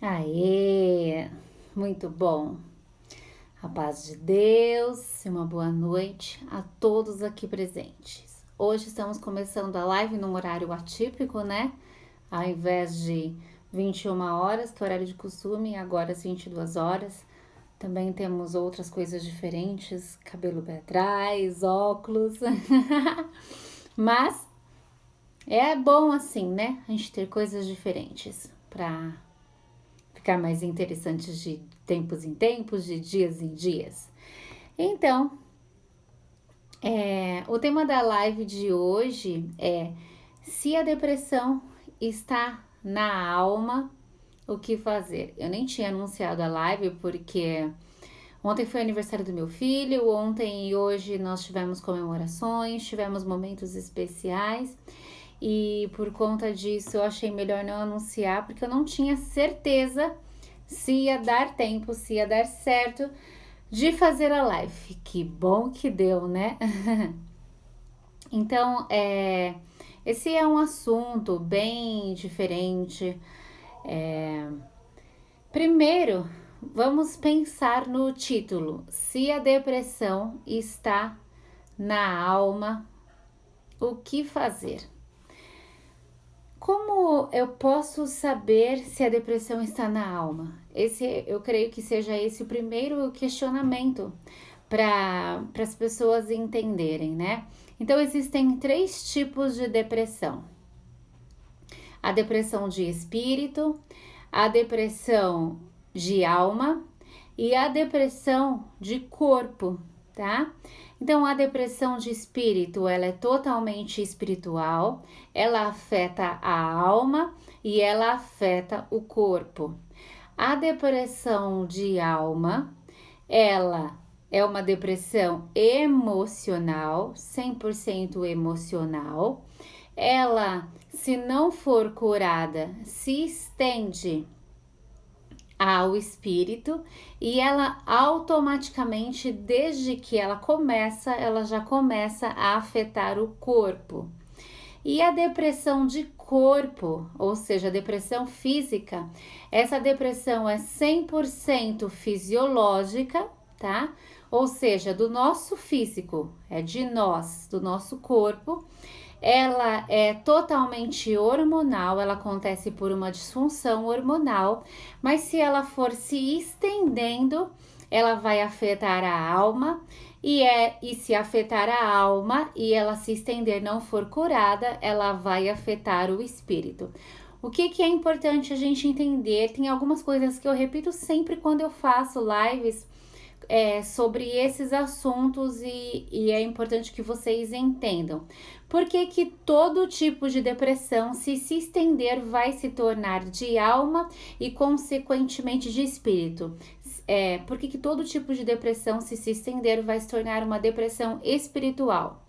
Aê, muito bom. A paz de Deus e uma boa noite a todos aqui presentes. Hoje estamos começando a live num horário atípico, né? Ao invés de 21 horas, que é o horário de costume, agora às 22 horas. Também temos outras coisas diferentes, cabelo para trás, óculos. Mas é bom assim, né? A gente ter coisas diferentes para ficar mais interessantes de tempos em tempos, de dias em dias. Então, o tema da live de hoje é: se a depressão está na alma, o que fazer? Eu nem tinha anunciado a live porque ontem foi aniversário do meu filho, ontem e hoje nós tivemos comemorações, tivemos momentos especiais. E por conta disso eu achei melhor não anunciar, porque eu não tinha certeza se ia dar tempo, se ia dar certo de fazer a live. Que bom que deu, né? Então, esse é um assunto bem diferente. Primeiro, vamos pensar no título: se a depressão está na alma, o que fazer? Como eu posso saber se a depressão está na alma? Eu creio que seja esse o primeiro questionamento para as pessoas entenderem, né? Então, existem 3 tipos de depressão: a depressão de espírito, a depressão de alma e a depressão de corpo, tá? Então, a depressão de espírito, ela é totalmente espiritual, ela afeta a alma e ela afeta o corpo. A depressão de alma, ela é uma depressão emocional, 100% emocional. Ela, se não for curada, se estende ao espírito e ela automaticamente, desde que ela já começa a afetar o corpo. E a depressão de corpo, ou seja, a depressão física, essa depressão é 100% fisiológica, tá? Ou seja, do nosso físico, é de nós, do nosso corpo. Ela é totalmente hormonal, ela acontece por uma disfunção hormonal, mas se ela for se estendendo, ela vai afetar a alma e se afetar a alma e ela se estender, não for curada, ela vai afetar o espírito. O que é importante a gente entender? Tem algumas coisas que eu repito sempre quando eu faço lives sobre esses assuntos e é importante que vocês entendam. Por que todo tipo de depressão, se estender, vai se tornar de alma e consequentemente de espírito? Por que todo tipo de depressão, se estender, vai se tornar uma depressão espiritual?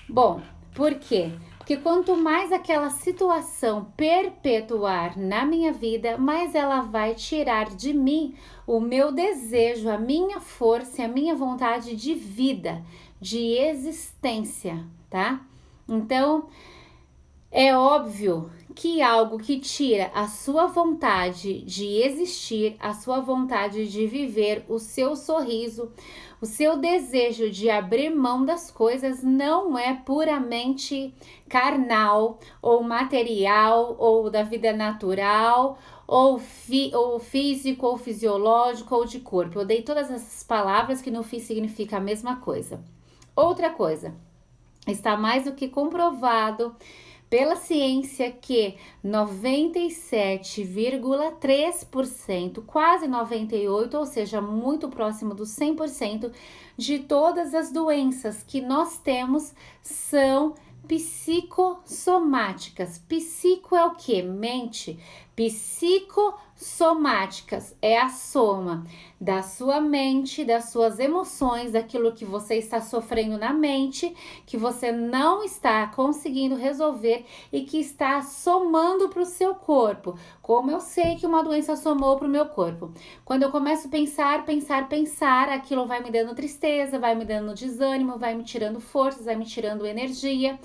Bom, por quê? Porque quanto mais aquela situação perpetuar na minha vida, mais ela vai tirar de mim o meu desejo, a minha força, a minha vontade de vida, de existência, tá? Então, é óbvio que algo que tira a sua vontade de existir, a sua vontade de viver, o seu sorriso, o seu desejo de abrir mão das coisas não é puramente carnal ou material ou da vida natural ou físico ou fisiológico ou de corpo. Eu dei todas essas palavras que no fim significa a mesma coisa. Outra coisa, está mais do que comprovado pela ciência que 97,3%, quase 98%, ou seja, muito próximo do 100% de todas as doenças que nós temos são psicossomáticas. Psico é o que? Mente. Psicossomática Somáticas é a soma da sua mente, das suas emoções, daquilo que você está sofrendo na mente, que você não está conseguindo resolver e que está somando para o seu corpo. Como eu sei que uma doença somou para o meu corpo? Quando eu começo a pensar, aquilo vai me dando tristeza, vai me dando desânimo, vai me tirando forças, vai me tirando energia,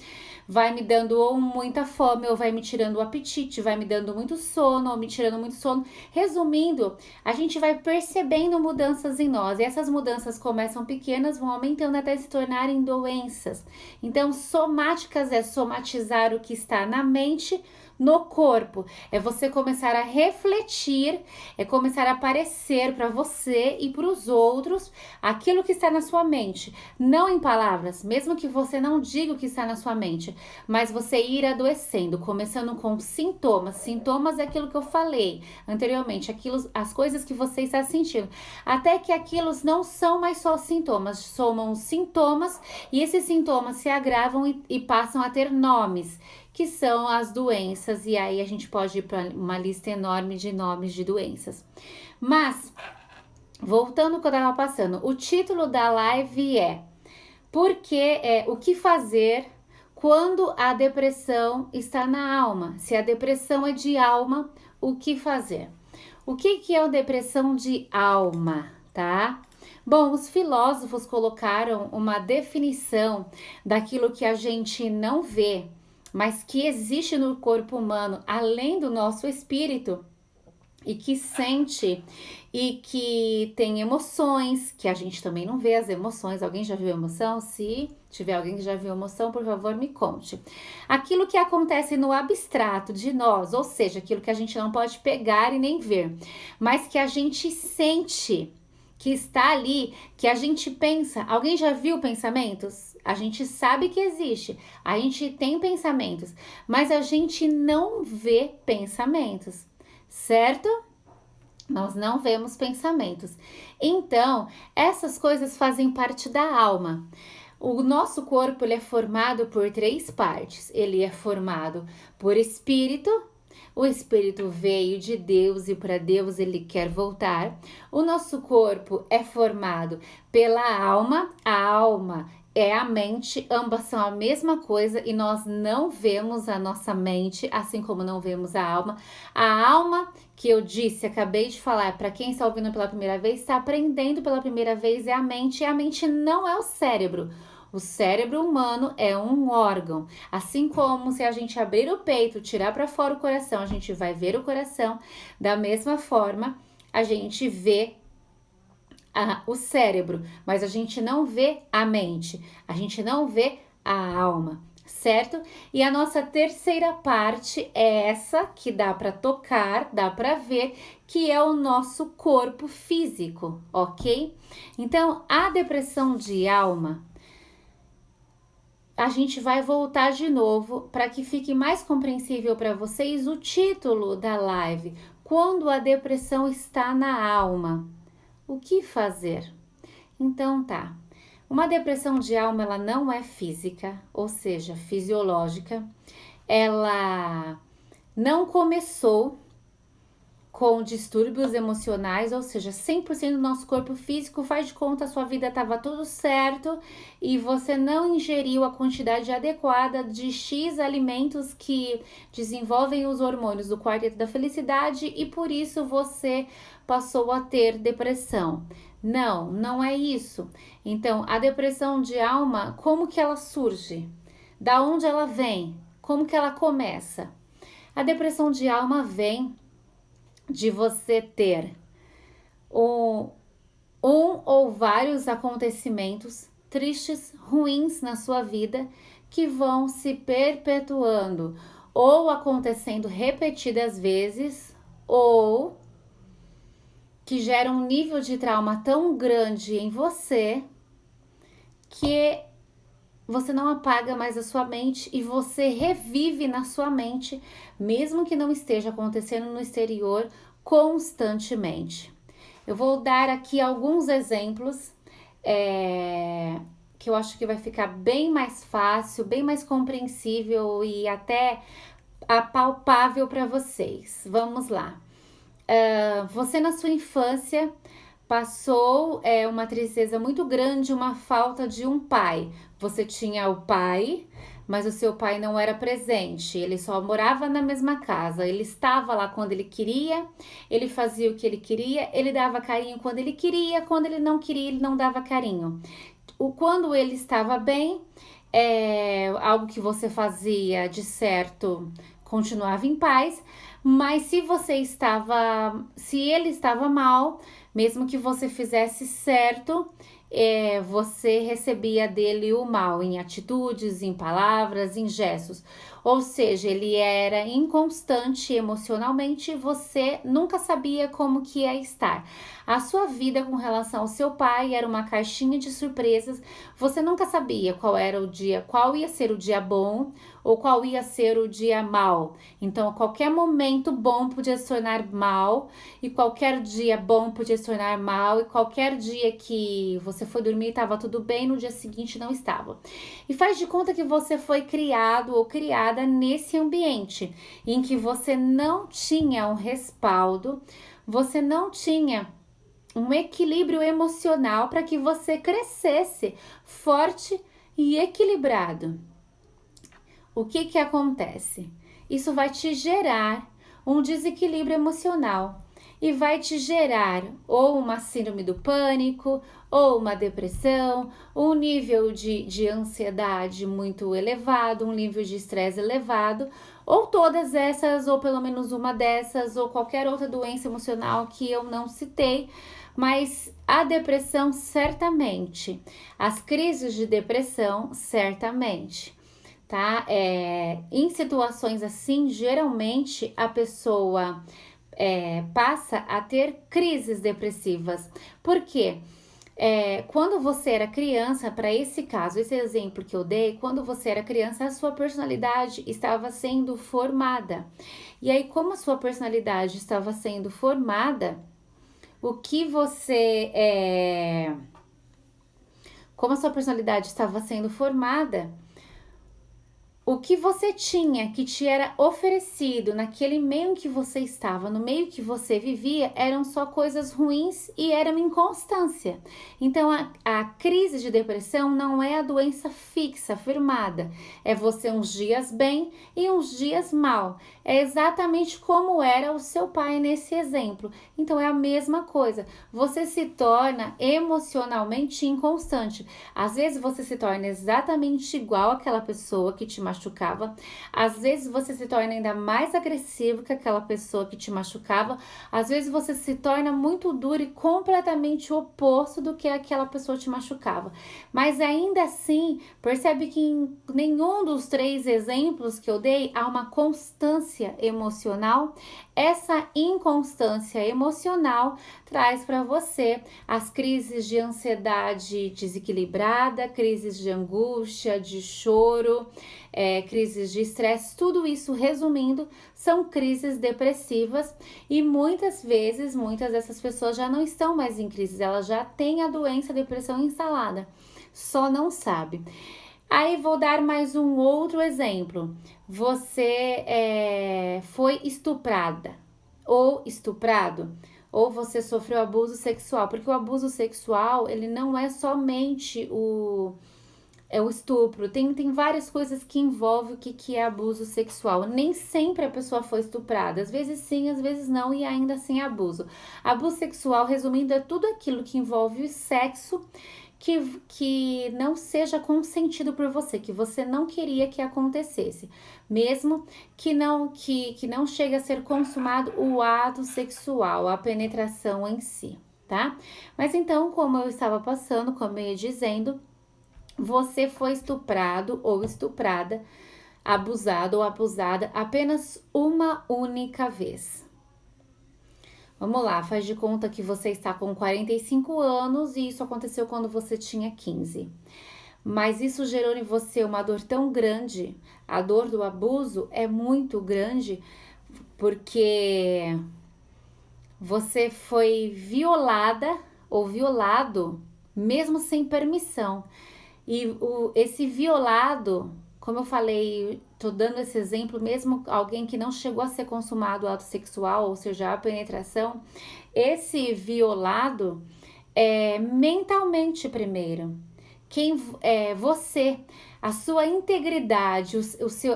vai me dando ou muita fome, ou vai me tirando o apetite, vai me dando muito sono, ou me tirando muito sono. Resumindo, a gente vai percebendo mudanças em nós, e essas mudanças começam pequenas, vão aumentando até se tornarem doenças. Então, somáticas é somatizar o que está na mente, no corpo, é você começar a refletir, é começar a aparecer para você e para os outros aquilo que está na sua mente, não em palavras, mesmo que você não diga o que está na sua mente, mas você ir adoecendo, começando com sintomas. Sintomas é aquilo que eu falei anteriormente, as coisas que você está sentindo, até que aquilo não são mais só sintomas, somam sintomas, e esses sintomas se agravam e passam a ter nomes, que são as doenças, e aí a gente pode ir para uma lista enorme de nomes de doenças. Mas, voltando ao que eu estava passando, o título da live é o que fazer quando a depressão está na alma? Se a depressão é de alma, o que fazer? O que é a depressão de alma, tá? Bom, os filósofos colocaram uma definição daquilo que a gente não vê, mas que existe no corpo humano, além do nosso espírito, e que sente e que tem emoções, que a gente também não vê as emoções. Alguém já viu emoção? Se tiver alguém que já viu emoção, por favor, me conte. Aquilo que acontece no abstrato de nós, ou seja, aquilo que a gente não pode pegar e nem ver, mas que a gente sente, que está ali, que a gente pensa. Alguém já viu pensamentos? A gente sabe que existe, a gente tem pensamentos, mas a gente não vê pensamentos, certo? Nós não vemos pensamentos. Então, essas coisas fazem parte da alma. O nosso corpo ele é formado por 3 partes. Ele é formado por espírito. O espírito veio de Deus e para Deus ele quer voltar. O nosso corpo é formado pela alma. A alma é a mente, ambas são a mesma coisa e nós não vemos a nossa mente, assim como não vemos a alma. A alma que eu disse, acabei de falar, para quem está ouvindo pela primeira vez, está aprendendo pela primeira vez, é a mente, e a mente não é o cérebro. O cérebro humano é um órgão, assim como se a gente abrir o peito, tirar para fora o coração, a gente vai ver o coração. Da mesma forma, a gente vê o cérebro, mas a gente não vê a mente, a gente não vê a alma, certo? E a nossa terceira parte é essa que dá para tocar, dá para ver, que é o nosso corpo físico, ok? Então, a depressão de alma, a gente vai voltar de novo para que fique mais compreensível para vocês o título da live, quando a depressão está na alma. O que fazer? Então tá, uma depressão de alma ela não é física, ou seja, fisiológica, ela não começou com distúrbios emocionais, ou seja, 100% do nosso corpo físico faz de conta a sua vida estava tudo certo e você não ingeriu a quantidade adequada de X alimentos que desenvolvem os hormônios do quarteto da felicidade e por isso você passou a ter depressão. Não, não é isso. Então, a depressão de alma, como que ela surge? Da onde ela vem? Como que ela começa? A depressão de alma vem de você ter um ou vários acontecimentos tristes, ruins na sua vida que vão se perpetuando ou acontecendo repetidas vezes ou que geram um nível de trauma tão grande em você que você não apaga mais a sua mente e você revive na sua mente, mesmo que não esteja acontecendo no exterior constantemente. Eu vou dar aqui alguns exemplos que eu acho que vai ficar bem mais fácil, bem mais compreensível e até apalpável para vocês. Vamos lá. Você na sua infância passou uma tristeza muito grande, uma falta de um pai. Você tinha o pai, mas o seu pai não era presente, ele só morava na mesma casa, ele estava lá quando ele queria, ele fazia o que ele queria, ele dava carinho quando ele não queria, ele não dava carinho. Quando ele estava bem, algo que você fazia de certo continuava em paz, mas se ele estava mal, mesmo que você fizesse certo, você recebia dele o mal em atitudes, em palavras, em gestos. Ou seja, ele era inconstante emocionalmente e você nunca sabia como que ia estar. A sua vida com relação ao seu pai era uma caixinha de surpresas. Você nunca sabia qual era o dia, qual ia ser o dia bom ou qual ia ser o dia mal. Então, a qualquer momento bom podia se tornar mal e qualquer dia bom podia se tornar mal e qualquer dia que você foi dormir estava tudo bem, no dia seguinte não estava. E faz de conta que você foi criado ou criada nesse ambiente em que você não tinha um respaldo, você não tinha um equilíbrio emocional para que você crescesse forte e equilibrado. O que acontece? Isso vai te gerar um desequilíbrio emocional e vai te gerar ou uma síndrome do pânico, ou uma depressão, um nível de ansiedade muito elevado, um nível de estresse elevado, ou todas essas, ou pelo menos uma dessas, ou qualquer outra doença emocional que eu não citei, mas a depressão certamente, as crises de depressão certamente. Tá? Em situações assim, geralmente a pessoa passa a ter crises depressivas. Por quê? Quando você era criança, para esse caso, esse exemplo que eu dei, quando você era criança, a sua personalidade estava sendo formada. E aí, como a sua personalidade estava sendo formada, como a sua personalidade estava sendo formada, o que você tinha, que te era oferecido naquele meio em que você estava, no meio que você vivia, eram só coisas ruins e era uma inconstância. Então, a crise de depressão não é a doença fixa, firmada. É você uns dias bem e uns dias mal. É exatamente como era o seu pai nesse exemplo. Então, é a mesma coisa. Você se torna emocionalmente inconstante. Às vezes, você se torna exatamente igual àquela pessoa que te machucava. Às vezes você se torna ainda mais agressivo que aquela pessoa que te machucava. Às vezes você se torna muito duro e completamente oposto do que aquela pessoa te machucava. Mas ainda assim, percebe que em nenhum dos 3 exemplos que eu dei há uma constância emocional. Essa inconstância emocional traz para você as crises de ansiedade desequilibrada, crises de angústia, de choro, crises de estresse, tudo isso, resumindo, são crises depressivas e muitas vezes, muitas dessas pessoas já não estão mais em crise, elas já têm a doença, a depressão instalada, só não sabe. Aí vou dar mais um outro exemplo. Você foi estuprada ou estuprado, ou você sofreu abuso sexual, porque o abuso sexual, ele não é somente o estupro, tem várias coisas que envolvem o que é abuso sexual. Nem sempre a pessoa foi estuprada, às vezes sim, às vezes não, e ainda assim é abuso. Abuso sexual, resumindo, é tudo aquilo que envolve o sexo que não seja consentido por você, que você não queria que acontecesse, mesmo que não chegue a ser consumado o ato sexual, a penetração em si, tá? Mas então, como eu estava passando, como eu ia dizendo, você foi estuprado ou estuprada, abusado ou abusada apenas uma única vez. Vamos lá, faz de conta que você está com 45 anos e isso aconteceu quando você tinha 15. Mas isso gerou em você uma dor tão grande, a dor do abuso é muito grande, porque você foi violada ou violado mesmo sem permissão. E esse violado como eu falei, tô dando esse exemplo, mesmo alguém que não chegou a ser consumado o ato sexual, ou seja, a penetração, esse violado é mentalmente primeiro. Quem é você, a sua integridade,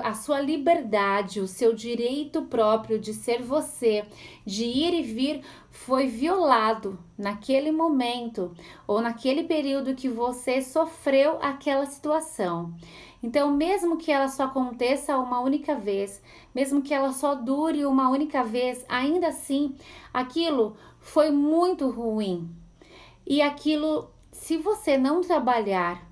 a sua liberdade, o seu direito próprio de ser você, de ir e vir, foi violado naquele momento ou naquele período que você sofreu aquela situação. Então, mesmo que ela só aconteça uma única vez, mesmo que ela só dure uma única vez, ainda assim, aquilo foi muito ruim. E aquilo, se você não trabalhar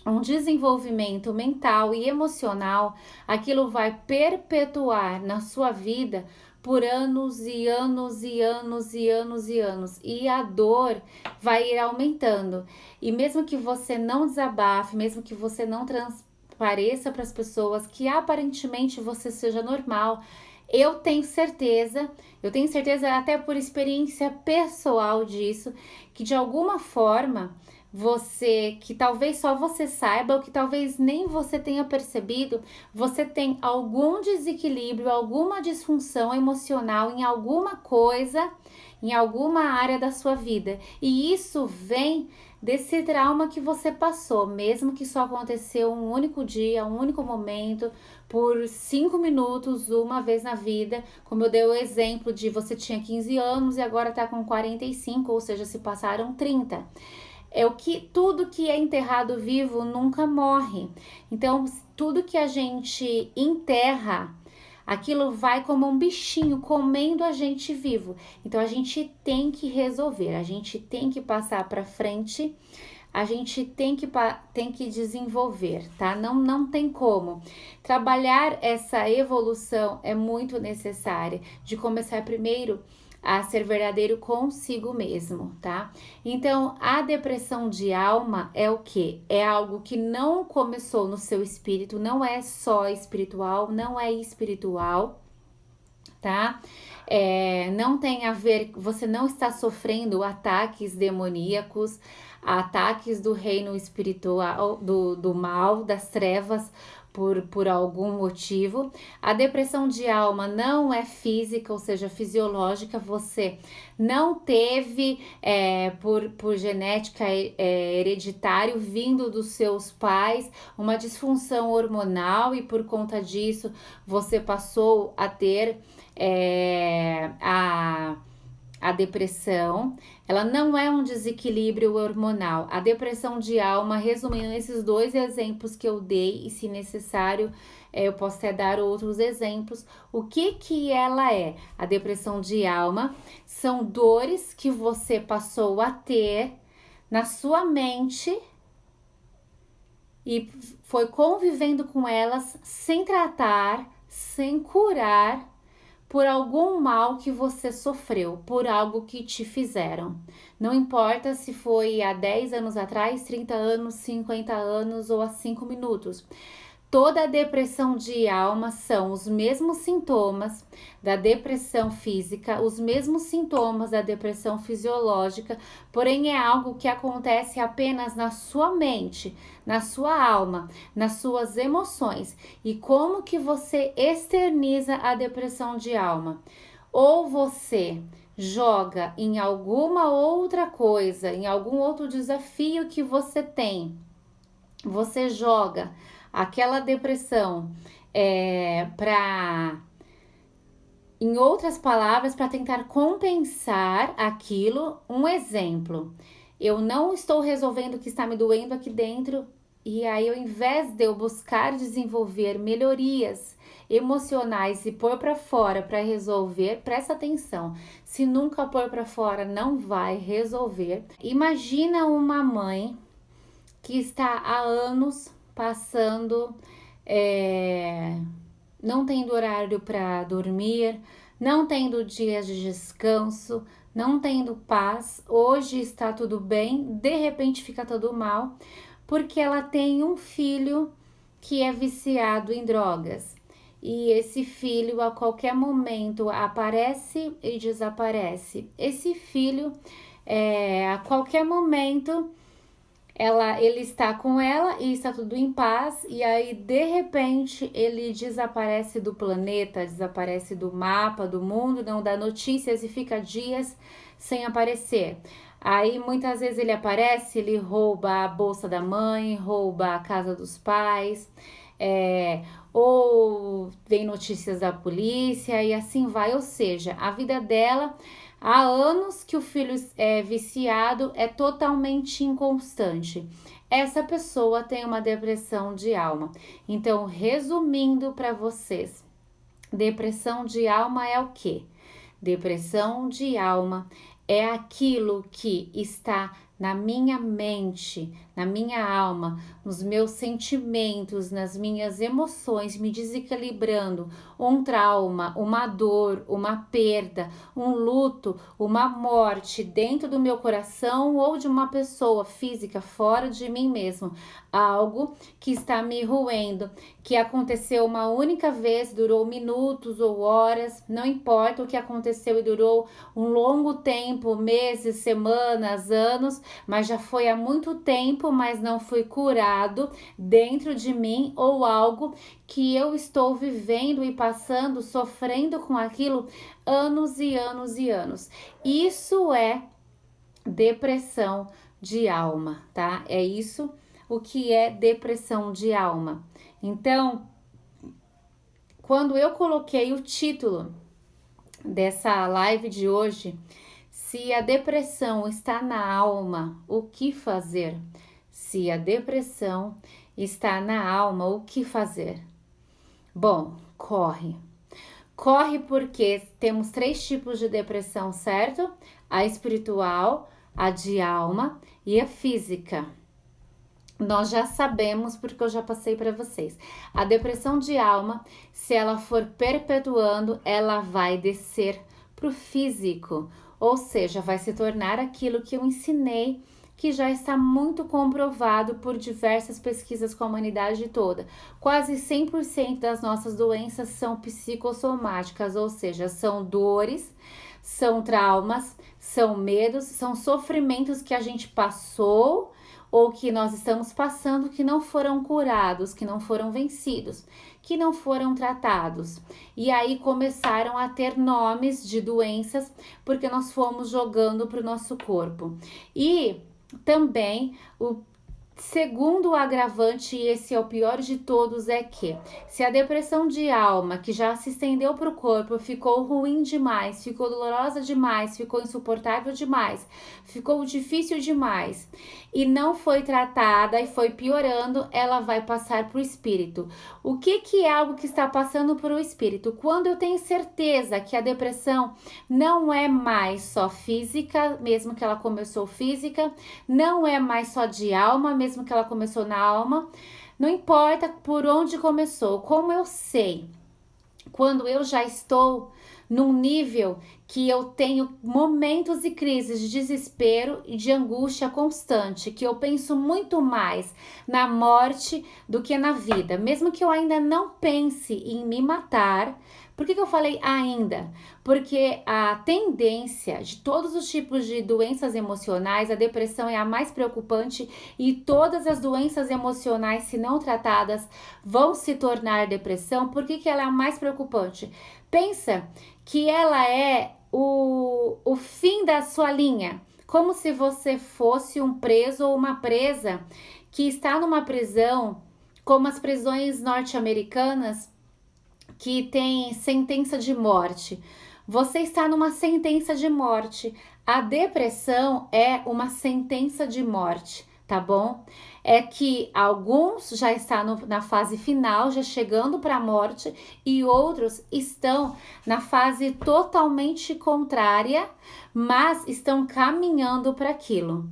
um desenvolvimento mental e emocional, aquilo vai perpetuar na sua vida por anos e anos e anos e anos e anos. E a dor vai ir aumentando. E mesmo que você não desabafe, mesmo que você não transpareça para as pessoas que aparentemente você seja normal, eu tenho certeza até por experiência pessoal disso, que de alguma forma você, que talvez só você saiba, ou que talvez nem você tenha percebido, você tem algum desequilíbrio, alguma disfunção emocional em alguma coisa, em alguma área da sua vida. E isso vem desse trauma que você passou, mesmo que só aconteceu um único dia, um único momento, por 5 minutos, uma vez na vida, como eu dei o exemplo de você tinha 15 anos e agora tá com 45, ou seja, se passaram 30. É o que tudo que é enterrado vivo nunca morre. Então, tudo que a gente enterra, aquilo vai como um bichinho comendo a gente vivo. Então, a gente tem que resolver, a gente tem que passar para frente, a gente tem que desenvolver, tá? Não tem como. Trabalhar essa evolução é muito necessária, de começar primeiro a ser verdadeiro consigo mesmo, tá? Então, a depressão de alma é o quê? É algo que não começou no seu espírito, não é só espiritual, não é espiritual, tá? Não tem a ver, você não está sofrendo ataques demoníacos, ataques do reino espiritual, do mal, das trevas, por algum motivo. A depressão de alma não é física, ou seja, fisiológica, você não teve por genética hereditário vindo dos seus pais uma disfunção hormonal e por conta disso você passou a ter a depressão. Ela não é um desequilíbrio hormonal. A depressão de alma, resumindo esses dois exemplos que eu dei, e se necessário, eu posso até dar outros exemplos. O que ela é? A depressão de alma são dores que você passou a ter na sua mente e foi convivendo com elas sem tratar, sem curar, por algum mal que você sofreu, por algo que te fizeram. Não importa se foi há 10 anos atrás, 30 anos, 50 anos ou há 5 minutos. Toda a depressão de alma são os mesmos sintomas da depressão física, os mesmos sintomas da depressão fisiológica, porém é algo que acontece apenas na sua mente, na sua alma, nas suas emoções. E como que você externiza a depressão de alma? Ou você joga em alguma outra coisa, em algum outro desafio que você tem, você joga aquela depressão em outras palavras, para tentar compensar aquilo. Um exemplo, eu não estou resolvendo o que está me doendo aqui dentro, e aí ao invés de eu buscar desenvolver melhorias emocionais e pôr para fora para resolver, presta atenção, se nunca pôr para fora não vai resolver. Imagina uma mãe que está há anos passando, não tendo horário para dormir, não tendo dias de descanso, não tendo paz. Hoje está tudo bem, de repente fica tudo mal, porque ela tem um filho que é viciado em drogas. E esse filho a qualquer momento aparece e desaparece. Esse filho a qualquer momento ele está com ela e está tudo em paz, e aí de repente ele desaparece do planeta, desaparece do mapa, do mundo, não dá notícias e fica dias sem aparecer. Aí muitas vezes ele aparece, ele rouba a bolsa da mãe, rouba a casa dos pais, é, ou vem notícias da polícia e assim vai. Ou seja, a vida dela, há anos que o filho é viciado, é totalmente inconstante. Essa pessoa tem uma depressão de alma. Então, resumindo para vocês, depressão de alma é o quê? Depressão de alma é aquilo que está na minha mente, na minha alma, nos meus sentimentos, nas minhas emoções, me desequilibrando. Um trauma, uma dor, uma perda, um luto, uma morte dentro do meu coração ou de uma pessoa física fora de mim mesmo. Algo que está me roendo, que aconteceu uma única vez, durou minutos ou horas, não importa o que aconteceu e durou um longo tempo, meses, semanas, anos, mas já foi há muito tempo, mas não fui curado dentro de mim, ou algo que eu estou vivendo e passando, sofrendo com aquilo anos e anos e anos. Isso é depressão de alma, tá? É isso o que é depressão de alma. Então, quando eu coloquei o título dessa live de hoje, se a depressão está na alma, o que fazer? Se a depressão está na alma, o que fazer? Bom, corre. Corre porque temos 3 tipos de depressão, certo? A espiritual, a de alma e a física. Nós já sabemos, porque eu já passei para vocês. A depressão de alma, se ela for perpetuando, ela vai descer para o físico, ou seja, vai se tornar aquilo que eu ensinei, que já está muito comprovado por diversas pesquisas com a humanidade toda. Quase 100% das nossas doenças são psicossomáticas, ou seja, são dores, são traumas, são medos, são sofrimentos que a gente passou ou que nós estamos passando, que não foram curados, que não foram vencidos, que não foram tratados. E aí começaram a ter nomes de doenças, porque nós fomos jogando para o nosso corpo. E também o segundo agravante, e esse é o pior de todos, é que se a depressão de alma, que já se estendeu para o corpo, ficou ruim demais, ficou dolorosa demais, ficou insuportável demais, ficou difícil demais e não foi tratada e foi piorando, ela vai passar para o espírito. O que é algo que está passando para o espírito? Quando eu tenho certeza que a depressão não é mais só física, mesmo que ela começou física, não é mais só de alma, mesmo que ela começou na alma, não importa por onde começou, como eu sei, quando eu já estou num nível que eu tenho momentos e crises de desespero e de angústia constante, que eu penso muito mais na morte do que na vida, mesmo que eu ainda não pense em me matar. Por que eu falei ainda? Porque a tendência de todos os tipos de doenças emocionais, a depressão é a mais preocupante e todas as doenças emocionais, se não tratadas, vão se tornar depressão. Por que ela é a mais preocupante? Pensa que ela é o fim da sua linha, como se você fosse um preso ou uma presa que está numa prisão, como as prisões norte-americanas, que tem sentença de morte. Você está numa sentença de morte. A depressão é uma sentença de morte, tá bom? É que alguns já estão na fase final, já chegando para a morte, e outros estão na fase totalmente contrária, mas estão caminhando para aquilo.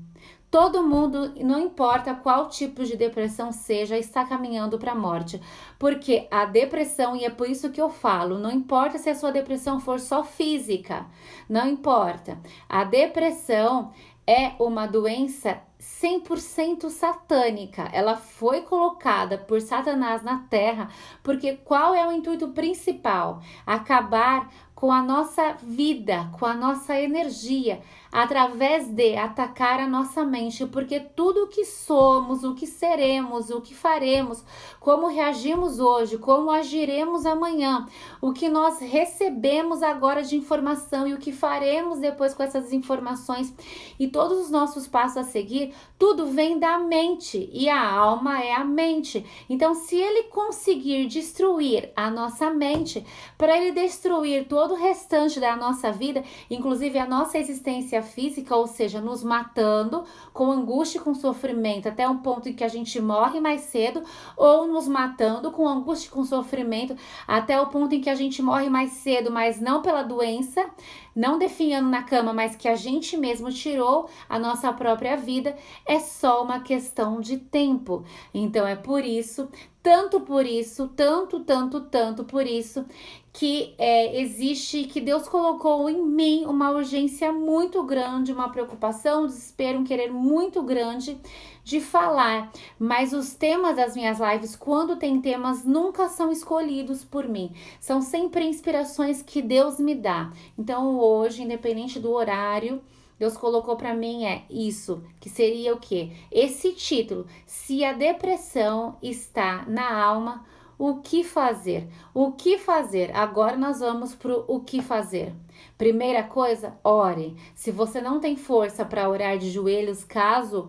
Todo mundo, não importa qual tipo de depressão seja, está caminhando para a morte. Porque a depressão, e é por isso que eu falo, não importa se a sua depressão for só física, não importa. A depressão é uma doença 100% satânica. Ela foi colocada por Satanás na Terra, porque qual é o intuito principal? Acabar com a nossa vida, com a nossa energia, através de atacar a nossa mente, porque tudo o que somos, o que seremos, o que faremos, como reagimos hoje, como agiremos amanhã, o que nós recebemos agora de informação e o que faremos depois com essas informações e todos os nossos passos a seguir, tudo vem da mente e a alma é a mente. Então, se ele conseguir destruir a nossa mente, para ele destruir todo o restante da nossa vida, inclusive a nossa existência física, ou seja, nos matando com angústia e com sofrimento até um ponto em que a gente morre mais cedo, ou nos matando com angústia e com sofrimento até o ponto em que a gente morre mais cedo, mas não pela doença, não definhando na cama, mas que a gente mesmo tirou a nossa própria vida, é só uma questão de tempo. Então é por isso, tanto por isso, tanto por isso, que existe, que Deus colocou em mim uma urgência muito grande, uma preocupação, um desespero, um querer muito grande de falar. Mas os temas das minhas lives, quando tem temas, nunca são escolhidos por mim. São sempre inspirações que Deus me dá. Então hoje, independente do horário, Deus colocou para mim isso, que seria o quê? Esse título: se a depressão está na alma, o que fazer? O que fazer? Agora nós vamos pro o que fazer. Primeira coisa, ore. Se você não tem força para orar de joelhos, caso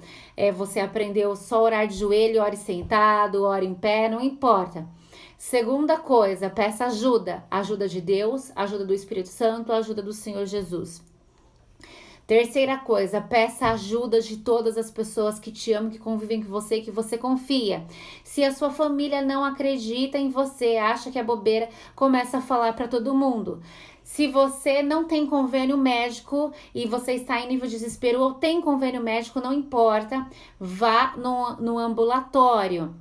você aprendeu só orar de joelho, ore sentado, ore em pé, não importa. Segunda coisa, peça ajuda. Ajuda de Deus, ajuda do Espírito Santo, ajuda do Senhor Jesus. Terceira coisa, peça ajuda de todas as pessoas que te amam, que convivem com você, que você confia. Se a sua família não acredita em você, acha que é bobeira, começa a falar para todo mundo. Se você não tem convênio médico e você está em nível de desespero ou tem convênio médico, não importa, vá no ambulatório.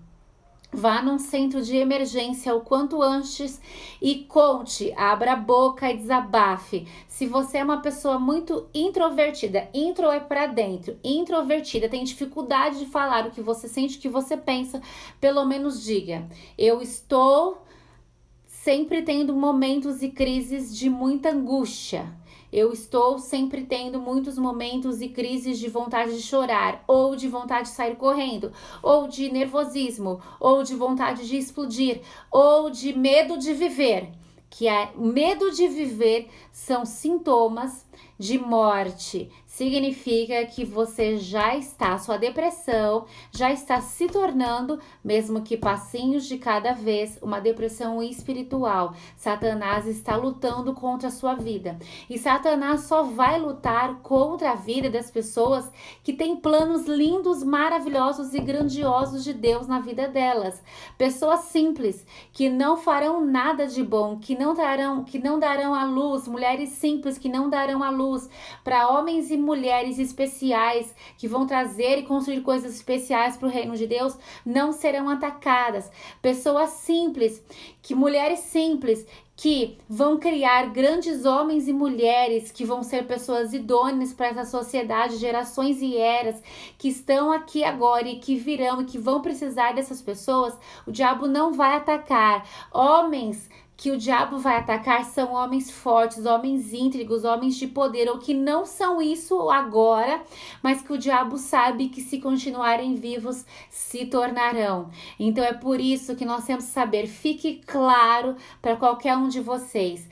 Vá num centro de emergência o quanto antes e conte, abra a boca e desabafe. Se você é uma pessoa muito introvertida, intro é pra dentro, introvertida, tem dificuldade de falar o que você sente, o que você pensa, pelo menos diga: eu estou sempre tendo momentos e crises de muita angústia. Eu estou sempre tendo muitos momentos e crises de vontade de chorar, ou de vontade de sair correndo, ou de nervosismo, ou de vontade de explodir, ou de medo de viver. Que o medo de viver são sintomas de morte. Significa que você já está, sua depressão já está se tornando, mesmo que passinhos de cada vez, uma depressão espiritual. Satanás está lutando contra a sua vida. E Satanás só vai lutar contra a vida das pessoas que têm planos lindos, maravilhosos e grandiosos de Deus na vida delas. Pessoas simples, que não farão nada de bom, que não darão à luz, mulheres simples que não darão à luz, para homens e mulheres especiais que vão trazer e construir coisas especiais para o reino de Deus, não serão atacadas. Pessoas simples, mulheres simples, que vão criar grandes homens e mulheres que vão ser pessoas idôneas para essa sociedade, gerações e eras que estão aqui agora e que virão e que vão precisar dessas pessoas, o diabo não vai atacar. Homens que o diabo vai atacar são homens fortes, homens íntegros, homens de poder, ou que não são isso agora, mas que o diabo sabe que se continuarem vivos se tornarão. Então é por isso que nós temos que saber, fique claro para qualquer um de vocês.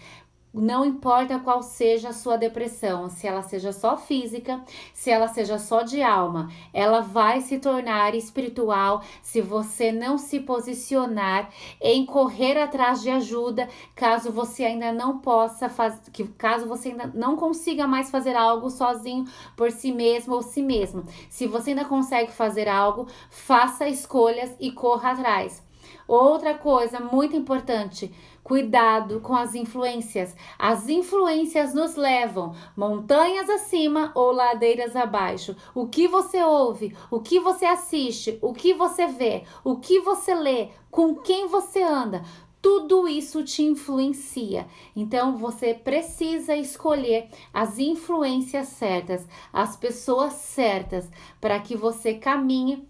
Não importa qual seja a sua depressão, se ela seja só física, se ela seja só de alma, ela vai se tornar espiritual se você não se posicionar em correr atrás de ajuda, caso você ainda não possa fazer, caso você ainda não consiga mais fazer algo sozinho por si mesmo ou si mesmo. Se você ainda consegue fazer algo, faça escolhas e corra atrás. Outra coisa muito importante, cuidado com as influências. As influências nos levam montanhas acima ou ladeiras abaixo. O que você ouve, o que você assiste, o que você vê, o que você lê, com quem você anda, tudo isso te influencia. Então você precisa escolher as influências certas, as pessoas certas, para que você caminhe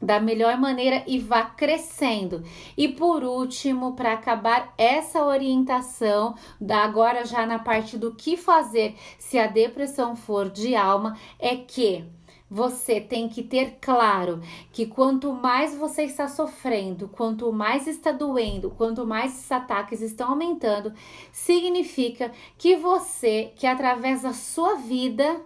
da melhor maneira e vá crescendo. E por último, para acabar essa orientação, agora já na parte do que fazer se a depressão for de alma, é que você tem que ter claro que quanto mais você está sofrendo, quanto mais está doendo, quanto mais esses ataques estão aumentando, significa que através da sua vida,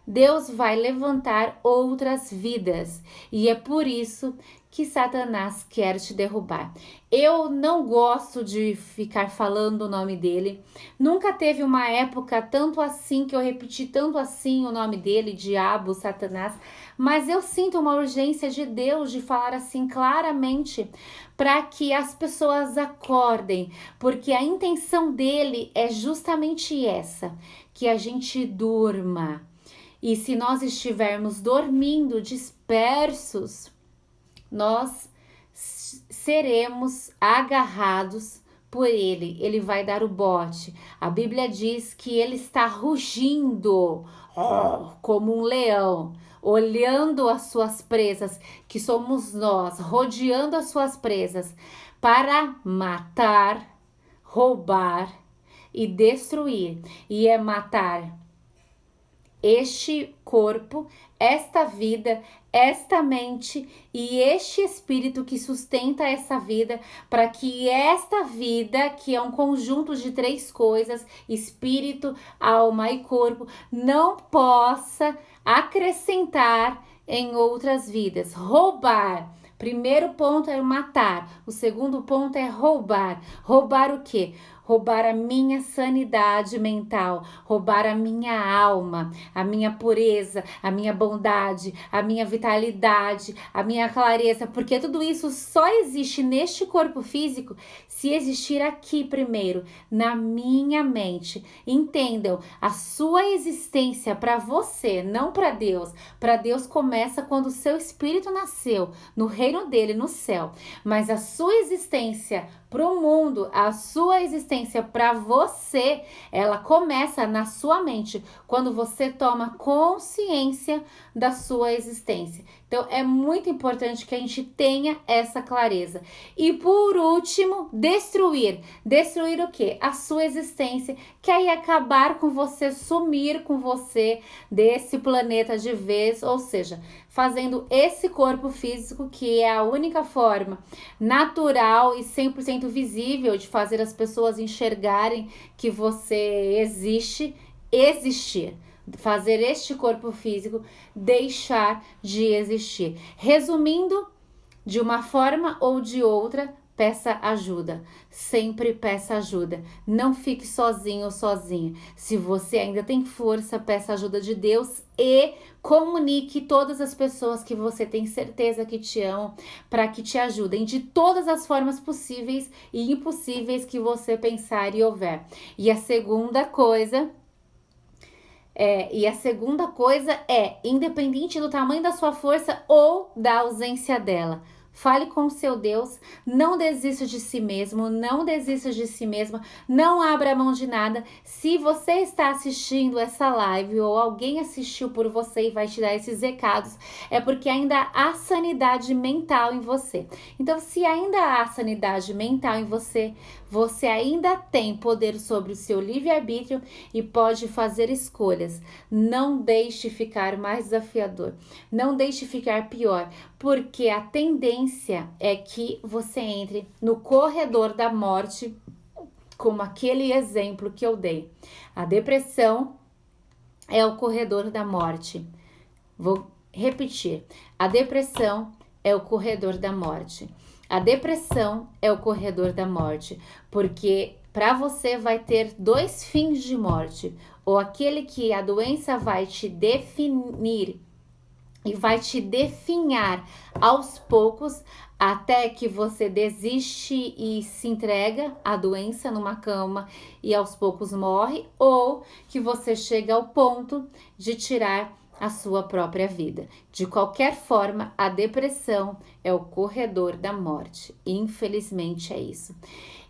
Deus vai levantar outras vidas, e é por isso que Satanás quer te derrubar. Eu não gosto de ficar falando o nome dele. Nunca teve uma época tanto assim que eu repeti tanto assim o nome dele, diabo, Satanás, mas eu sinto uma urgência de Deus de falar assim claramente para que as pessoas acordem, porque a intenção dele é justamente essa, que a gente durma. E se nós estivermos dormindo dispersos, nós seremos agarrados por ele. Ele vai dar o bote. A Bíblia diz que ele está rugindo como um leão, olhando as suas presas, que somos nós, rodeando as suas presas, para matar, roubar e destruir. E é matar este corpo, esta vida, esta mente e este espírito que sustenta essa vida, para que esta vida, que é um conjunto de 3 coisas, espírito, alma e corpo, não possa acrescentar em outras vidas. Roubar. Primeiro ponto é matar. O segundo ponto é roubar. Roubar o quê? Roubar a minha sanidade mental, roubar a minha alma, a minha pureza, a minha bondade, a minha vitalidade, a minha clareza, porque tudo isso só existe neste corpo físico se existir aqui primeiro, na minha mente. Entendam, a sua existência para você, não para Deus. Para Deus começa quando o seu espírito nasceu, no reino dele, no céu. Mas a sua existência para o mundo, a sua existência para você, ela começa na sua mente, quando você toma consciência da sua existência. Então, é muito importante que a gente tenha essa clareza. E por último, destruir. Destruir o quê? A sua existência, que aí acabar com você, sumir com você desse planeta de vez, ou seja, fazendo esse corpo físico, que é a única forma natural e 100% visível de fazer as pessoas enxergarem que você existe, existir. Fazer este corpo físico deixar de existir. Resumindo, de uma forma ou de outra, peça ajuda. Sempre peça ajuda. Não fique sozinho ou sozinha. Se você ainda tem força, peça ajuda de Deus e comunique todas as pessoas que você tem certeza que te amam para que te ajudem de todas as formas possíveis e impossíveis que você pensar e houver. E a segunda coisa é, independente do tamanho da sua força ou da ausência dela, fale com o seu Deus, não desista de si mesmo, não desista de si mesma, não abra mão de nada. Se você está assistindo essa live ou alguém assistiu por você e vai te dar esses recados, é porque ainda há sanidade mental em você. Então, se ainda há sanidade mental em você, você ainda tem poder sobre o seu livre-arbítrio e pode fazer escolhas. Não deixe ficar mais desafiador, não deixe ficar pior, porque a tendência é que você entre no corredor da morte, como aquele exemplo que eu dei. A depressão é o corredor da morte. Vou repetir. A depressão é o corredor da morte. A depressão é o corredor da morte, porque para você vai ter 2 fins de morte, ou aquele que a doença vai te definir e vai te definhar aos poucos, até que você desiste e se entrega à doença numa cama e aos poucos morre, ou que você chega ao ponto de tirar a sua própria vida. De qualquer forma, a depressão é o corredor da morte. Infelizmente é isso.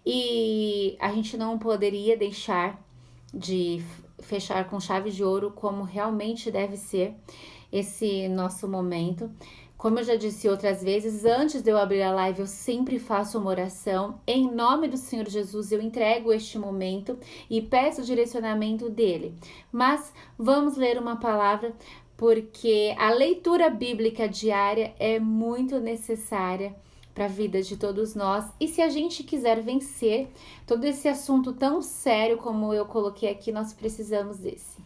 E a gente não poderia deixar de fechar com chave de ouro como realmente deve ser esse nosso momento, Como eu já disse outras vezes, antes de eu abrir a live, eu sempre faço uma oração. Em nome do Senhor Jesus, eu entrego este momento e peço o direcionamento dele. Mas vamos ler uma palavra, porque a leitura bíblica diária é muito necessária para a vida de todos nós. E se a gente quiser vencer todo esse assunto tão sério como eu coloquei aqui, nós precisamos desse.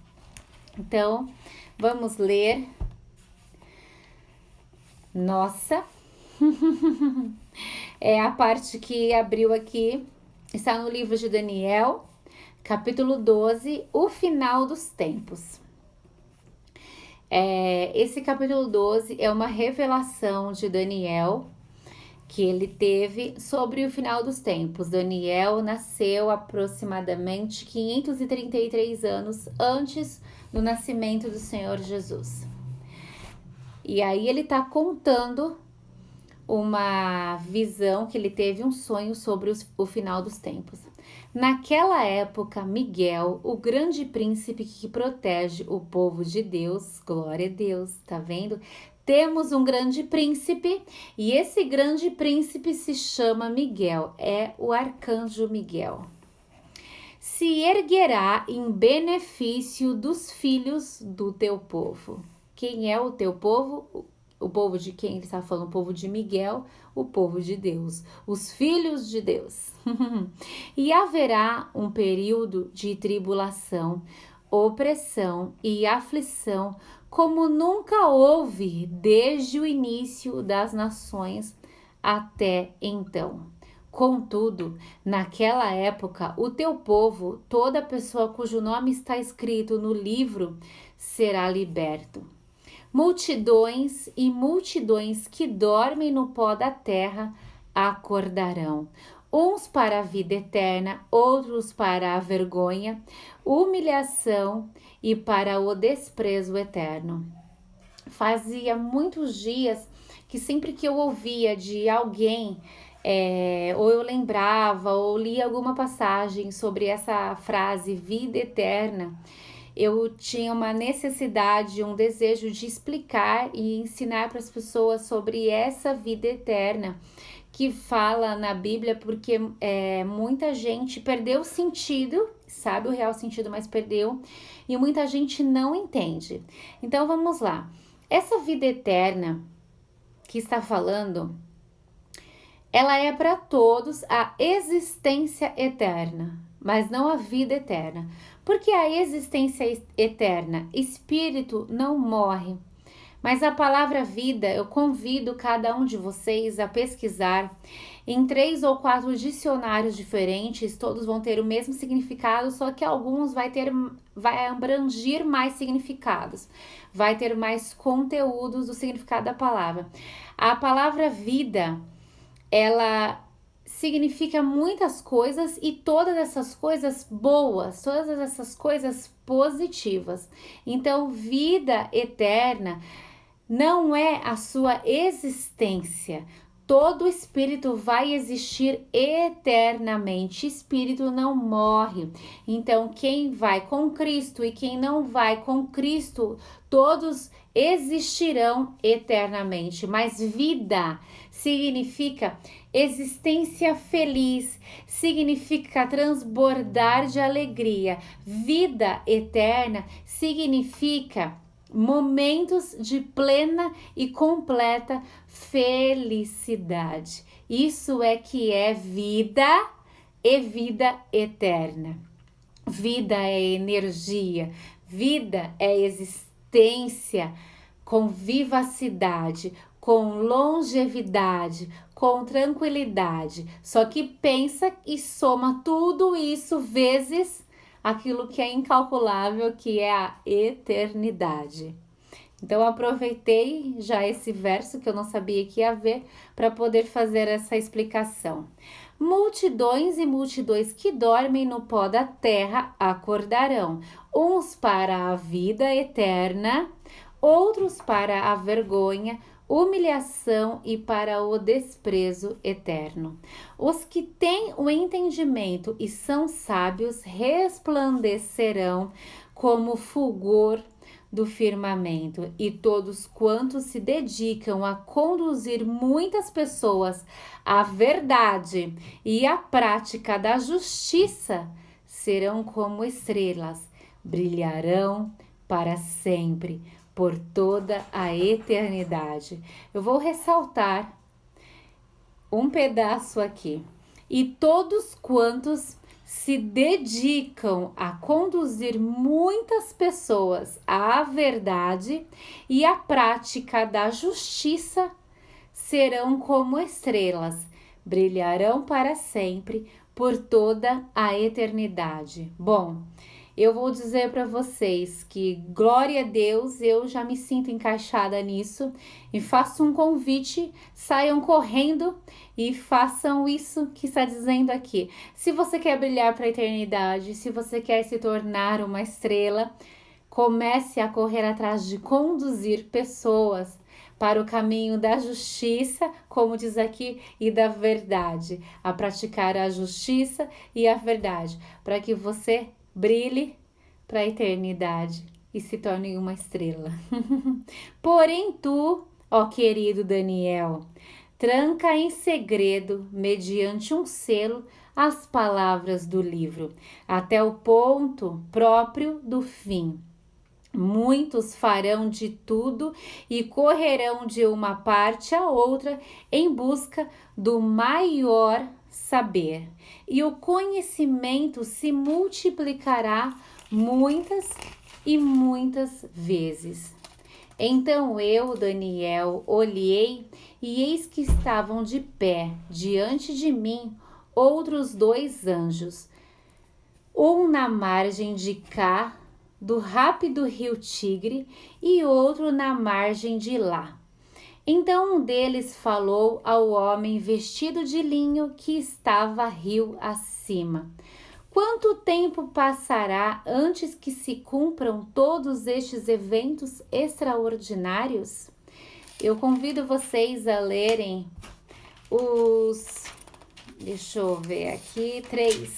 Então, vamos ler. Nossa, é a parte que abriu aqui, está no livro de Daniel, capítulo 12, o final dos tempos. Esse capítulo 12 é uma revelação de Daniel, que ele teve sobre o final dos tempos. Daniel nasceu aproximadamente 533 anos antes do nascimento do Senhor Jesus. E aí ele está contando uma visão que ele teve, um sonho sobre o final dos tempos. Naquela época, Miguel, o grande príncipe que protege o povo de Deus, glória a Deus, tá vendo? Temos um grande príncipe e esse grande príncipe se chama Miguel, é o arcanjo Miguel. Se erguerá em benefício dos filhos do teu povo. Quem é o teu povo? O povo de quem ele está falando? O povo de Miguel, o povo de Deus, os filhos de Deus. E haverá um período de tribulação, opressão e aflição, como nunca houve desde o início das nações até então. Contudo, naquela época, o teu povo, toda pessoa cujo nome está escrito no livro, será liberto. Multidões e multidões que dormem no pó da terra acordarão, uns para a vida eterna, outros para a vergonha, humilhação e para o desprezo eterno. Fazia muitos dias que sempre que eu ouvia de alguém, ou eu lembrava, ou lia alguma passagem sobre essa frase, vida eterna, eu tinha uma necessidade, um desejo de explicar e ensinar para as pessoas sobre essa vida eterna que fala na Bíblia, porque muita gente perdeu o sentido, sabe o real sentido, mas perdeu, e muita gente não entende. Então vamos lá. Essa vida eterna que está falando, ela é para todos a existência eterna, mas não a vida eterna. Porque a existência eterna, espírito não morre. Mas a palavra vida, eu convido cada um de vocês a pesquisar em 3 ou 4 dicionários diferentes, todos vão ter o mesmo significado, só que alguns vai abranger mais significados, vai ter mais conteúdos do significado da palavra. A palavra vida, ela significa muitas coisas e todas essas coisas boas, todas essas coisas positivas. Então, vida eterna não é a sua existência. Todo espírito vai existir eternamente. Espírito não morre. Então, quem vai com Cristo e quem não vai com Cristo, todos existirão eternamente. Mas vida significa existência feliz, significa transbordar de alegria. Vida eterna significa momentos de plena e completa felicidade. Isso é que é vida e vida eterna. Vida é energia, vida é existência com vivacidade, com longevidade, com tranquilidade. Só que pensa e soma tudo isso vezes aquilo que é incalculável, que é a eternidade. Então, aproveitei já esse verso que eu não sabia que ia ver para poder fazer essa explicação. Multidões e multidões que dormem no pó da terra acordarão, uns para a vida eterna, outros para a vergonha, humilhação e para o desprezo eterno. Os que têm o entendimento e são sábios resplandecerão como fulgor do firmamento, e todos quantos se dedicam a conduzir muitas pessoas à verdade e à prática da justiça serão como estrelas, brilharão para sempre, por toda a eternidade. Eu vou ressaltar um pedaço aqui. E todos quantos se dedicam a conduzir muitas pessoas à verdade e à prática da justiça serão como estrelas, brilharão para sempre, por toda a eternidade. Bom, eu vou dizer para vocês que, glória a Deus, eu já me sinto encaixada nisso e faço um convite, saiam correndo e façam isso que está dizendo aqui. Se você quer brilhar para a eternidade, se você quer se tornar uma estrela, comece a correr atrás de conduzir pessoas para o caminho da justiça, como diz aqui, e da verdade, a praticar a justiça e a verdade, para que você brilhe para a eternidade e se torne uma estrela. Porém tu, ó querido Daniel, tranca em segredo, mediante um selo, as palavras do livro, até o ponto próprio do fim. Muitos farão de tudo e correrão de uma parte a outra em busca do maior saber, e o conhecimento se multiplicará muitas e muitas vezes. Então eu, Daniel, olhei e eis que estavam de pé diante de mim outros 2 anjos, um na margem de cá do rápido rio Tigre e outro na margem de lá. Então um deles falou ao homem vestido de linho que estava rio acima: quanto tempo passará antes que se cumpram todos estes eventos extraordinários? Eu convido vocês a lerem os... Deixa eu ver aqui, 3.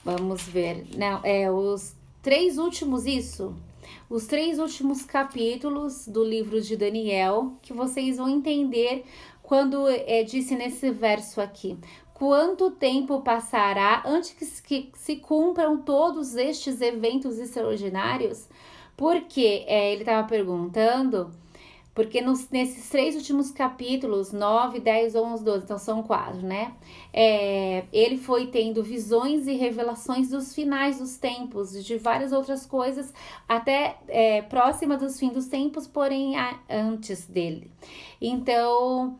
Vamos ver. Não, os 3 últimos, isso. Os 3 últimos capítulos do livro de Daniel, que vocês vão entender quando disse nesse verso aqui: quanto tempo passará antes que se cumpram todos estes eventos extraordinários? Porque ele estava perguntando, porque nesses 3 últimos capítulos, 9, 10, 11, 12, então são 4, né? Ele foi tendo visões e revelações dos finais dos tempos, de várias outras coisas, até próxima dos fins dos tempos, porém antes dele. Então,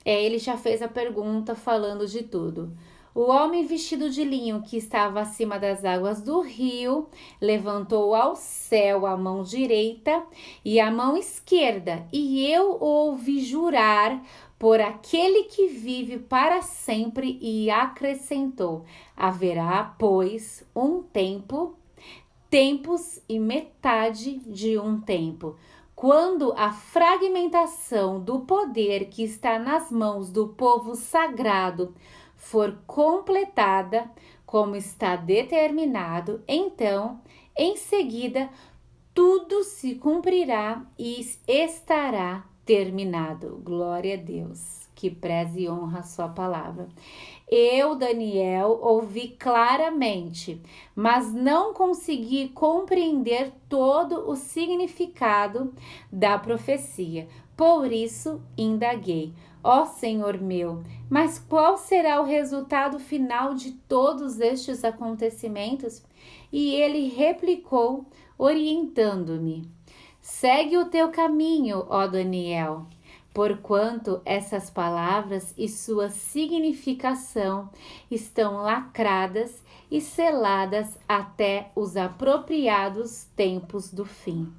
ele já fez a pergunta falando de tudo. O homem vestido de linho que estava acima das águas do rio levantou ao céu a mão direita e a mão esquerda, e eu o ouvi jurar por aquele que vive para sempre, e acrescentou: haverá, pois, um tempo, tempos e metade de um tempo, quando a fragmentação do poder que está nas mãos do povo sagrado for completada, como está determinado, então, em seguida, tudo se cumprirá e estará terminado. Glória a Deus, que preze e honra a sua palavra. Eu, Daniel, ouvi claramente, mas não consegui compreender todo o significado da profecia. Por isso, indaguei: ó Senhor meu, mas qual será o resultado final de todos estes acontecimentos? E ele replicou, orientando-me: segue o teu caminho, ó Daniel, porquanto essas palavras e sua significação estão lacradas e seladas até os apropriados tempos do fim.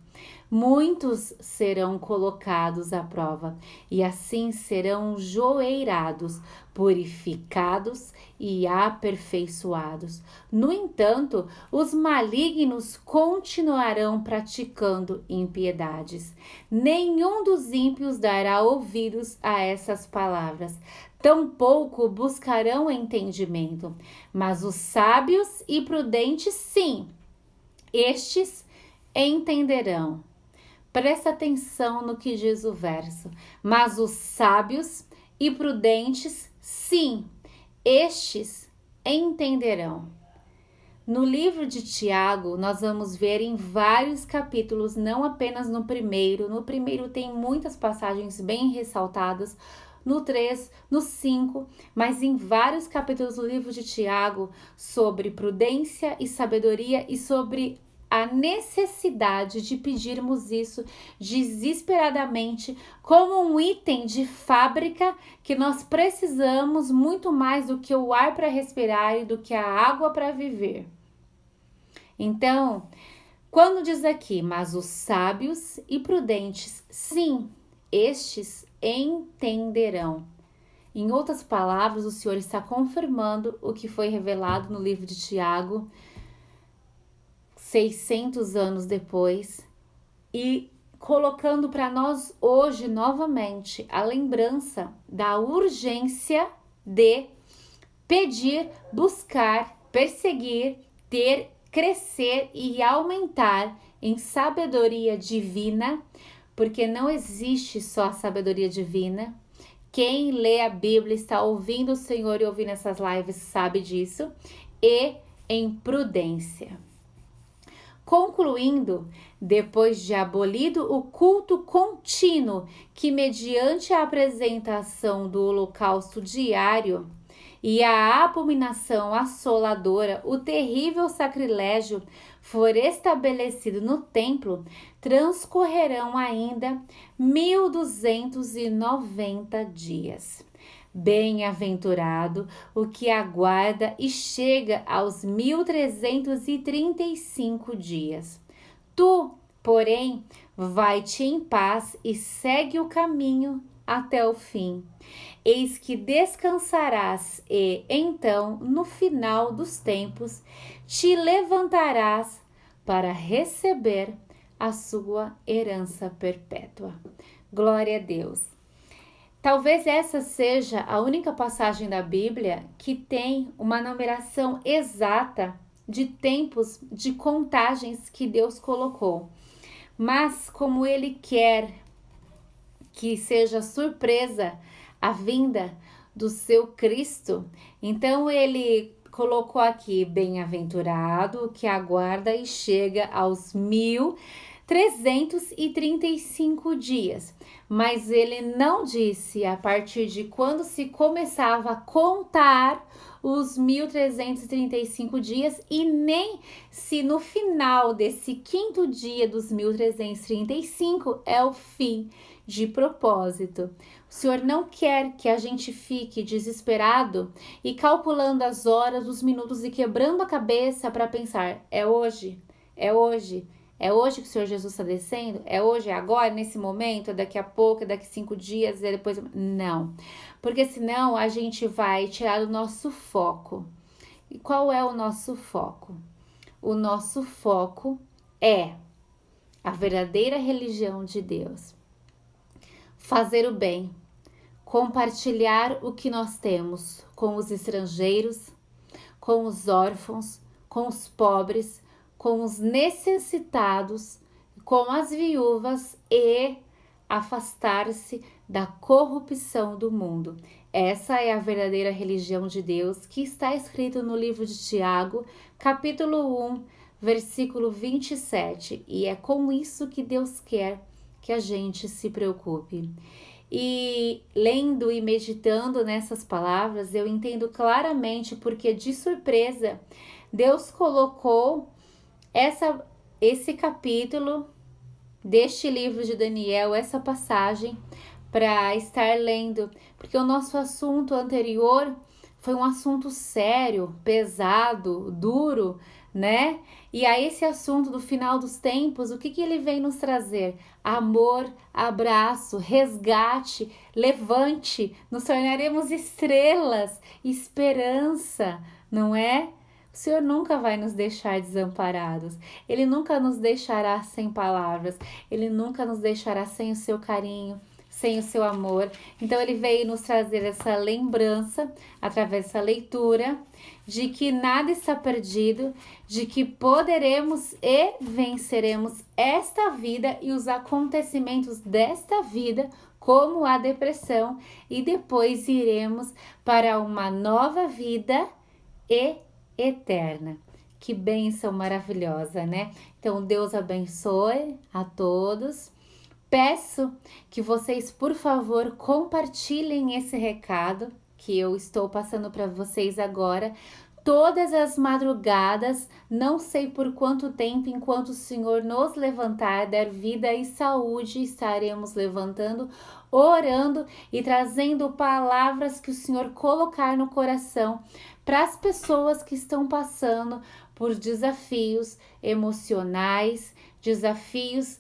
Muitos serão colocados à prova, e assim serão joeirados, purificados e aperfeiçoados. No entanto, os malignos continuarão praticando impiedades. Nenhum dos ímpios dará ouvidos a essas palavras. tampouco buscarão entendimento. Mas os sábios e prudentes, sim, estes entenderão. Presta atenção no que diz o verso. Mas os sábios e prudentes, sim, estes entenderão. No livro de Tiago, nós vamos ver em vários capítulos, não apenas no primeiro. No primeiro tem muitas passagens bem ressaltadas, no 3, no 5, mas em vários capítulos do livro de Tiago, sobre prudência e sabedoria e sobre a necessidade de pedirmos isso desesperadamente como um item de fábrica que nós precisamos muito mais do que o ar para respirar e do que a água para viver. Então, quando diz aqui, mas os sábios e prudentes, sim, estes entenderão. Em outras palavras, o Senhor está confirmando o que foi revelado no livro de Tiago, 600 anos depois, e colocando para nós hoje novamente a lembrança da urgência de pedir, buscar, perseguir, ter, crescer e aumentar em sabedoria divina, porque não existe só a sabedoria divina. Quem lê a Bíblia, está ouvindo o Senhor e ouvindo essas lives sabe disso, e em prudência. Concluindo, depois de abolido o culto contínuo, que mediante a apresentação do holocausto diário e a abominação assoladora, o terrível sacrilégio for estabelecido no templo, transcorrerão ainda 1290 dias. Bem-aventurado o que aguarda e chega aos 1335 dias. Tu, porém, vai-te em paz e segue o caminho até o fim. Eis que descansarás e, então, no final dos tempos, te levantarás para receber a sua herança perpétua. Glória a Deus. Talvez essa seja a única passagem da Bíblia que tem uma numeração exata de tempos, de contagens que Deus colocou. Mas como Ele quer que seja surpresa a vinda do seu Cristo, então Ele colocou aqui, bem-aventurado que aguarda e chega aos 1335 dias. Mas ele não disse a partir de quando se começava a contar os 1335 dias e nem se no final desse quinto dia dos 1335 é o fim de propósito. O Senhor não quer que a gente fique desesperado e calculando as horas, os minutos e quebrando a cabeça para pensar, é hoje, é hoje. É hoje que o Senhor Jesus está descendo? É hoje, é agora, nesse momento? É daqui a pouco, é daqui 5 dias, é depois... Não, porque senão a gente vai tirar o nosso foco. E qual é o nosso foco? O nosso foco é a verdadeira religião de Deus. Fazer o bem, compartilhar o que nós temos com os estrangeiros, com os órfãos, com os pobres, com os necessitados, com as viúvas e afastar-se da corrupção do mundo. Essa é a verdadeira religião de Deus que está escrito no livro de Tiago, capítulo 1, versículo 27. E é com isso que Deus quer que a gente se preocupe. E lendo e meditando nessas palavras, eu entendo claramente porque de surpresa Deus colocou esse capítulo deste livro de Daniel, essa passagem, para estar lendo, porque o nosso assunto anterior foi um assunto sério, pesado, duro, né? E a esse assunto do final dos tempos, o que ele vem nos trazer? Amor, abraço, resgate, levante, nos tornaremos estrelas, esperança, não é? O Senhor nunca vai nos deixar desamparados. Ele nunca nos deixará sem palavras. Ele nunca nos deixará sem o seu carinho, sem o seu amor. Então ele veio nos trazer essa lembrança, através dessa leitura, de que nada está perdido, de que poderemos e venceremos esta vida e os acontecimentos desta vida, como a depressão, e depois iremos para uma nova vida e eterna. Que bênção maravilhosa, né? Então, Deus abençoe a todos. Peço que vocês, por favor, compartilhem esse recado que eu estou passando para vocês agora. Todas as madrugadas, não sei por quanto tempo, enquanto o Senhor nos levantar, der vida e saúde, estaremos levantando, orando e trazendo palavras que o Senhor colocar no coração para as pessoas que estão passando por desafios emocionais, desafios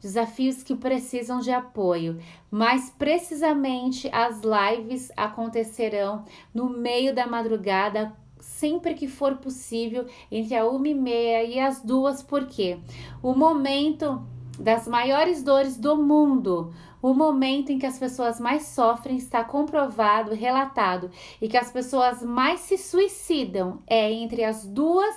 desafios que precisam de apoio. Mas precisamente as lives acontecerão no meio da madrugada, sempre que for possível, entre a 1h30 e as 2h, porque o momento das maiores dores do mundo, o momento em que as pessoas mais sofrem, está comprovado, relatado, e que as pessoas mais se suicidam é entre as 2h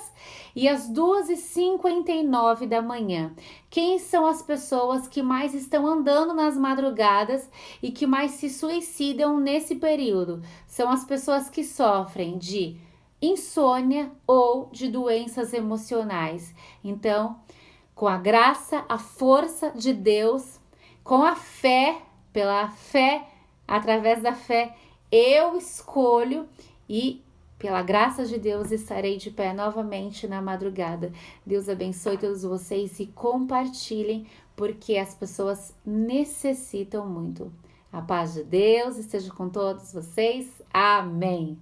e as 2h59 da manhã. Quem são as pessoas que mais estão andando nas madrugadas e que mais se suicidam nesse período? São as pessoas que sofrem de insônia ou de doenças emocionais. Então, com a graça, a força de Deus, com a fé, pela fé, através da fé, eu escolho e pela graça de Deus estarei de pé novamente na madrugada. Deus abençoe todos vocês e compartilhem, porque as pessoas necessitam muito. A paz de Deus esteja com todos vocês. Amém.